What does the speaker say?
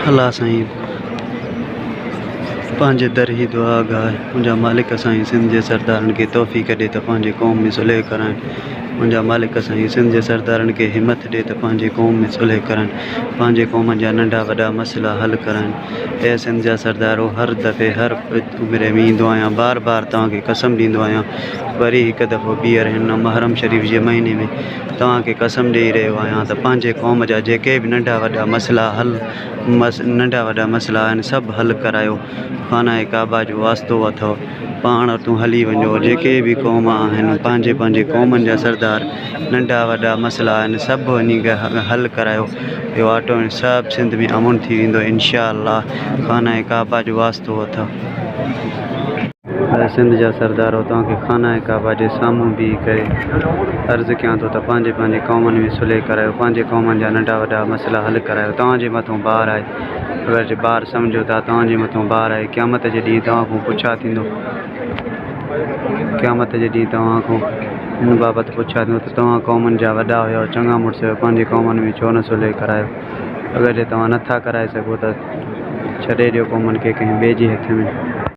अल्लाह साईं पंहिंजे दर ही दुआ गाह मुंहिंजा मालिक साईं सिंध जे सरदारनि खे तौफ़ीक़ ॾिए त पंहिंजे क़ौम में सुलह कराइनि। मुंहिंजा मालिक साईं सिंध जे सरदारनि खे हिमत ॾिए त पंहिंजे क़ौम में सुलह कराइनि, पंहिंजे क़ौम जा नंढा वॾा मसइला हल कराइनि। ऐं सिंध जा सरदारो हर दफ़े हर उमिरि में ईंदो आहियां, बार बार तव्हांखे कसम ॾींदो आहियां, वरी हिकु दफ़ो ॿीहर हिन मुहर्रम शरीफ़ जे महीने में तव्हांखे कसम ॾेई रहियो आहियां त पंहिंजे क़ौम जा जेके बि नंढा वॾा मसइला आहिनि सभु हल करायो। खाना काबा जो वास्तो अथव, पाण तूं हली वञो, जेके बि क़ौम आहिनि पंहिंजे पंहिंजे क़ौमनि जा सरदार नंढा वॾा मसइला आहिनि सभु वञी हल करायो। इहो ऑटो सभु सिंध में अमुन थी वेंदो इंशा अल्लाह। खाना काबा जो वास्तो अथव। सिंध जा सरदारो तव्हांखे खाना काबा जे साम्हूं बीही करे अर्ज़ु कयां थो त पंहिंजे पंहिंजे क़ौमनि में सुलह करायो, पंहिंजे क़ौमनि जा नंढा वॾा मसइला हल करायो। तव्हांजे मथां ॿार आहे, अगरि जे ॿार सम्झो था तव्हांजे मथां ॿार आहे, क़यामत जे ॾींहुं तव्हां खां पुछा थींदो, क़यामत जे ॾींहुं तव्हां खां हिन बाबति पुछा थींदो त तव्हां क़ौमनि जा वॾा हुयो, चङा मुड़ुस हुयो, पंहिंजे क़ौमनि में छो न सुलह करायो। अगरि जे तव्हां नथा कराए सघो त छॾे ॾियो क़ौमनि खे कंहिं ॿिए जे हथ में।